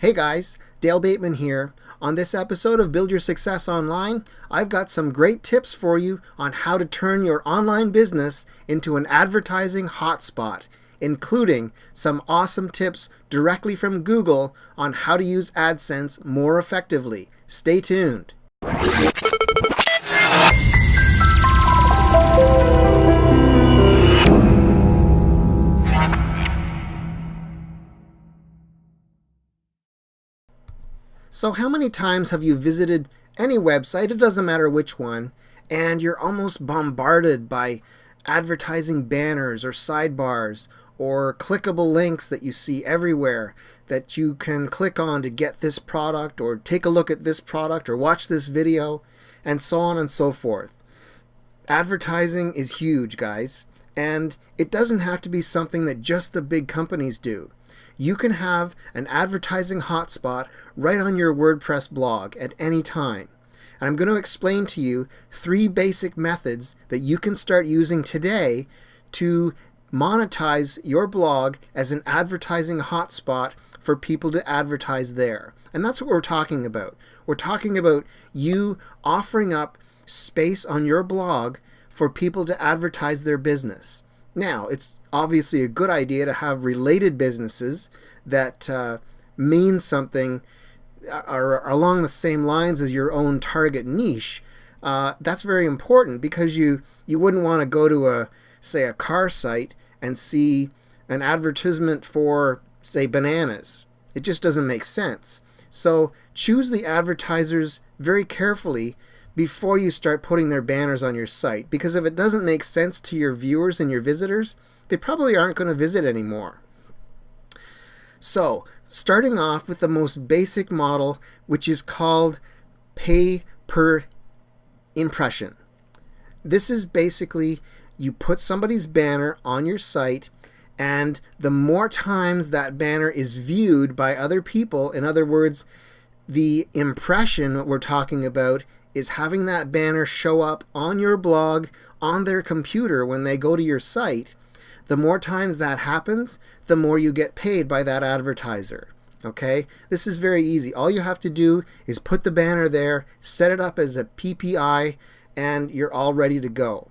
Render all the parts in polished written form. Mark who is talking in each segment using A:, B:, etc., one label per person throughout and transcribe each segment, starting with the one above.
A: Hey guys, Dale Bateman here. On this episode of Build Your Success Online, I've got some great tips for you on how to turn your online business into an advertising hotspot, including some awesome tips directly from Google on how to use AdSense more effectively. Stay tuned. So how many times have you visited any website, it doesn't matter which one, and you're almost bombarded by advertising banners or sidebars or clickable links that you see everywhere that you can click on to get this product or take a look at this product or watch this video and so on and so forth. Advertising is huge, guys, and it doesn't have to be something that just the big companies do. You can have an advertising hotspot right on your WordPress blog at any time. And I'm going to explain to you 3 basic methods that you can start using today to monetize your blog as an advertising hotspot for people to advertise there. And that's what we're talking about. We're talking about you offering up space on your blog for people to advertise their business. Now, it's obviously a good idea to have related businesses that mean something are along the same lines as your own target niche. That's very important because you wouldn't want to go to say a car site and see an advertisement for, say, bananas. It just doesn't make sense. So choose the advertisers very carefully before you start putting their banners on your site, because if it doesn't make sense to your viewers and your visitors, they probably aren't going to visit anymore. So, starting off with the most basic model, which is called pay per impression. This is basically you put somebody's banner on your site, and the more times that banner is viewed by other people, in other words, the impression we're talking about is having that banner show up on your blog on their computer when they go to your site. The more times that happens, the more you get paid by that advertiser. Okay? This is very easy. All you have to do is put the banner there, set it up as a PPI, and you're all ready to go.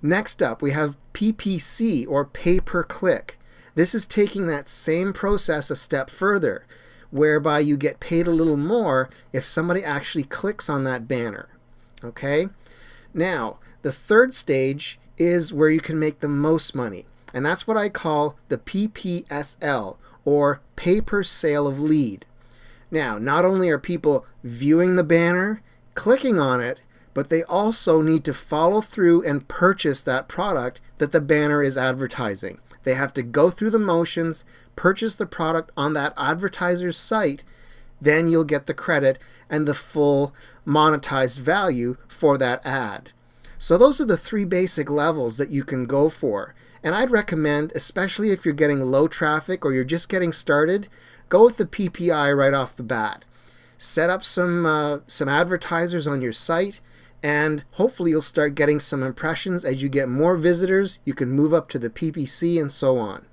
A: Next up, we have PPC, or pay per click. This is taking that same process a step further, whereby you get paid a little more if somebody actually clicks on that banner. Okay? Now, the third stage is where you can make the most money, and that's what I call the PPSL, or pay per sale of lead. Now, not only are people viewing the banner, clicking on it, but they also need to follow through and purchase that product that the banner is advertising. They have to go through the motions, purchase the product on that advertiser's site, then you'll get the credit and the full monetized value for that ad. So those are the 3 basic levels that you can go for. And I'd recommend, especially if you're getting low traffic or you're just getting started, go with the PPI right off the bat. Set up some advertisers on your site, and hopefully you'll start getting some impressions. As you get more visitors, you can move up to the PPC and so on.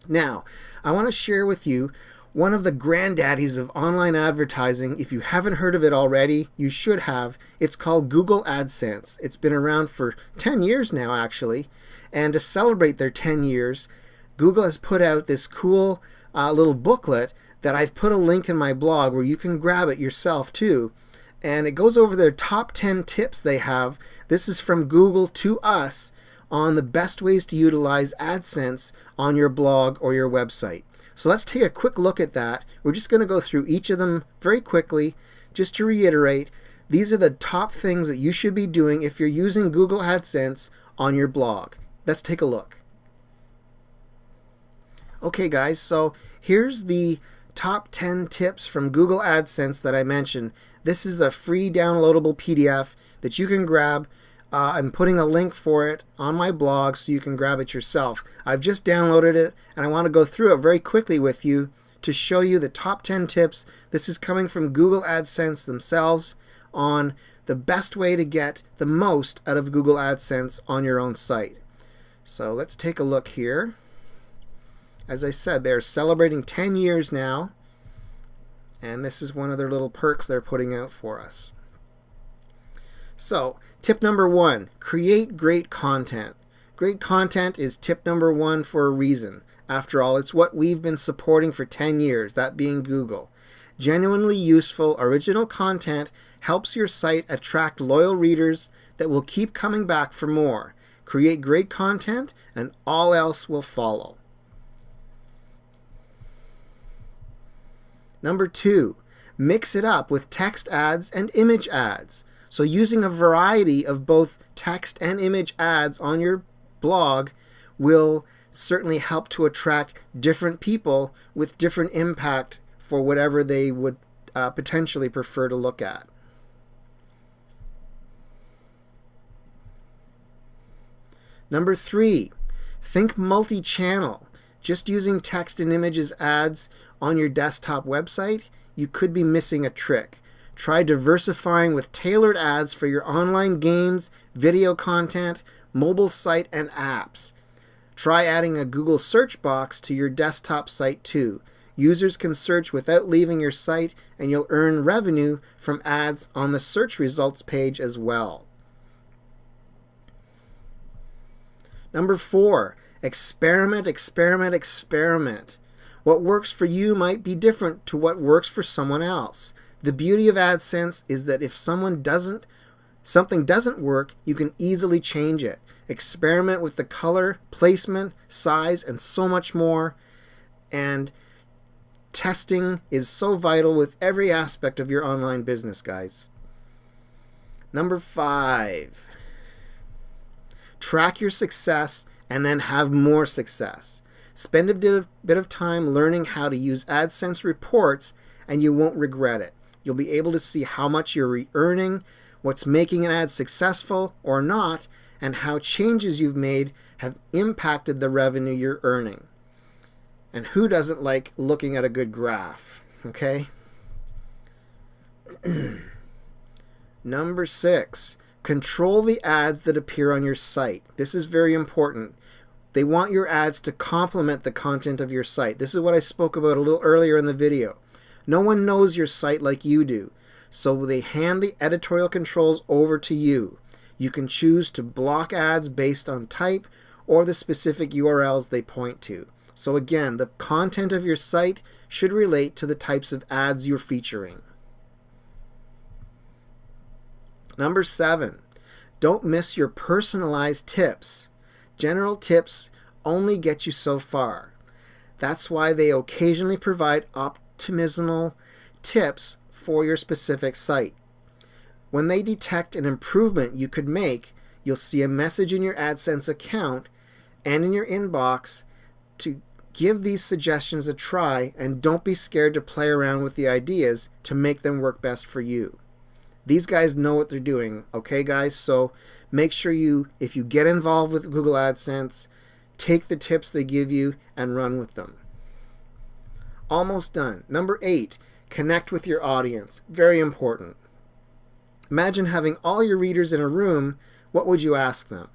A: Now, I want to share with you one of the granddaddies of online advertising. If you haven't heard of it already, you should have. It's called Google AdSense. It's been around for 10 years now, actually. And to celebrate their 10 years, Google has put out this cool little booklet that I've put a link in my blog where you can grab it yourself too. And it goes over their top 10 tips they have. This is from Google to us on the best ways to utilize AdSense on your blog or your website. So let's take a quick look at that. We're just going to go through each of them very quickly. Just to reiterate, these are the top things that you should be doing if you're using Google AdSense on your blog. Let's take a look. Okay guys, so here's the top 10 tips from Google AdSense that I mentioned. This is a free downloadable PDF that you can grab. I'm putting a link for it on my blog so you can grab it yourself. I've just downloaded it and I want to go through it very quickly with you to show you the top 10 tips. This is coming from Google AdSense themselves on the best way to get the most out of Google AdSense on your own site. So let's take a look here. As I said, they're celebrating 10 years now, And this is one of their little perks they're putting out for us. So, tip number 1, create great content. Great content is tip number 1 for a reason. After all, it's what we've been supporting for 10 years, that being Google. Genuinely useful, original content helps your site attract loyal readers that will keep coming back for more. Create great content and all else will follow. Number 2, mix it up with text ads and image ads. So using a variety of both text and image ads on your blog will certainly help to attract different people with different impact for whatever they would potentially prefer to look at. Number 3, think multi-channel. Just using text and images ads on your desktop website, you could be missing a trick. Try diversifying with tailored ads for your online games, video content, mobile site, and apps. Try adding a Google search box to your desktop site too. Users can search without leaving your site, and you'll earn revenue from ads on the search results page as well. Number 4, experiment, experiment, experiment. What works for you might be different to what works for someone else. The beauty of AdSense is that if something doesn't work, you can easily change it. Experiment with the color, placement, size, and so much more. And testing is so vital with every aspect of your online business, guys. Number 5, track your success and then have more success. Spend a bit of time learning how to use AdSense reports and you won't regret it. You'll be able to see how much you're earning, what's making an ad successful or not, and how changes you've made have impacted the revenue you're earning. And who doesn't like looking at a good graph, okay? Number 6, control the ads that appear on your site. This is very important. They want your ads to complement the content of your site. This is what I spoke about a little earlier in the video. No one knows your site like you do, so they hand the editorial controls over to you. You can choose to block ads based on type or the specific URLs they point to. So again, the content of your site should relate to the types of ads you're featuring. Number 7, don't miss your personalized tips. General tips only get you so far. That's why they occasionally provide optimal tips for your specific site. When they detect an improvement you could make, you'll see a message in your AdSense account and in your inbox to give these suggestions a try, and don't be scared to play around with the ideas to make them work best for you. These guys know what they're doing, okay guys? So make sure if you get involved with Google AdSense, take the tips they give you and run with them. Almost done. Number 8, connect with your audience. Very important. Imagine having all your readers in a room. What would you ask them?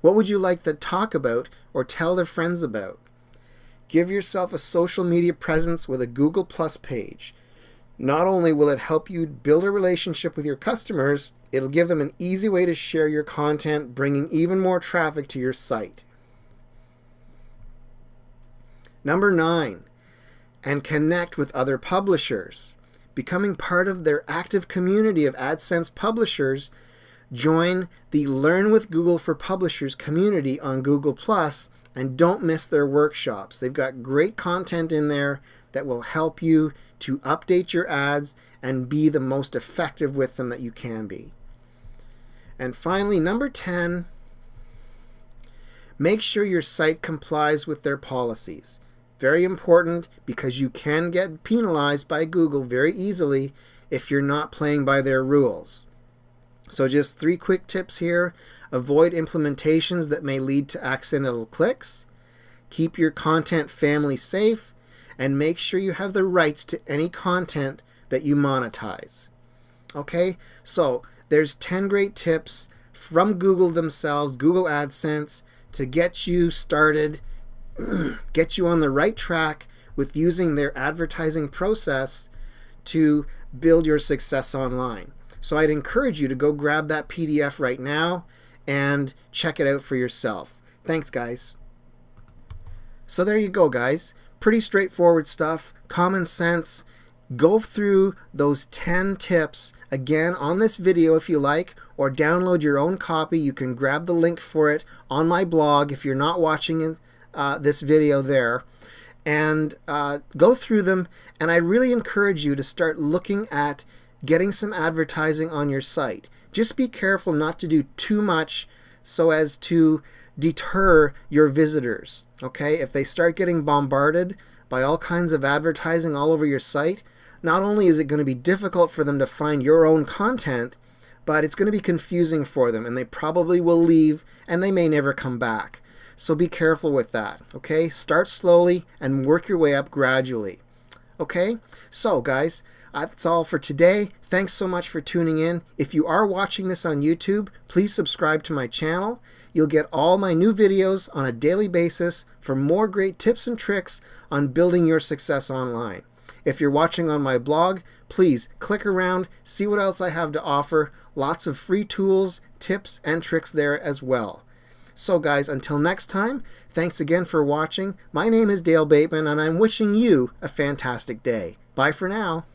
A: What would you like to talk about or tell their friends about? Give yourself a social media presence with a Google Plus page. Not only will it help you build a relationship with your customers, it'll give them an easy way to share your content, bringing even more traffic to your site. Number 9, and connect with other publishers. Becoming part of their active community of AdSense publishers, join the Learn with Google for Publishers community on Google Plus, and don't miss their workshops. They've got great content in there that will help you to update your ads and be the most effective with them that you can be. And finally, number 10, make sure your site complies with their policies. Very important, because you can get penalized by Google very easily if you're not playing by their rules. So just 3 quick tips here. Avoid implementations that may lead to accidental clicks. Keep your content family safe. And make sure you have the rights to any content that you monetize. Okay, so there's 10 great tips from Google themselves, Google AdSense, to get you started, get you on the right track with using their advertising process to build your success online. So I'd encourage you to go grab that PDF right now and check it out for yourself. Thanks, guys. So there you go, guys. Pretty straightforward stuff, common sense. Go through those 10 tips again on this video if you like, or download your own copy. You can grab the link for it on my blog if you're not watching this video there, and go through them. And I really encourage you to start looking at getting some advertising on your site. Just be careful not to do too much so as to deter your visitors. Okay, if they start getting bombarded by all kinds of advertising all over your site, not only is it going to be difficult for them to find your own content, but it's going to be confusing for them, and they probably will leave and they may never come back. So be careful with that. Okay, start slowly and work your way up gradually. Okay, so guys, that's all for today. Thanks so much for tuning in. If you are watching this on YouTube, please subscribe to my channel. You'll get all my new videos on a daily basis for more great tips and tricks on building your success online. If you're watching on my blog, please click around, see what else I have to offer. Lots of free tools, tips, and tricks there as well. So guys, until next time, thanks again for watching. My name is Dale Bateman, and I'm wishing you a fantastic day. Bye for now.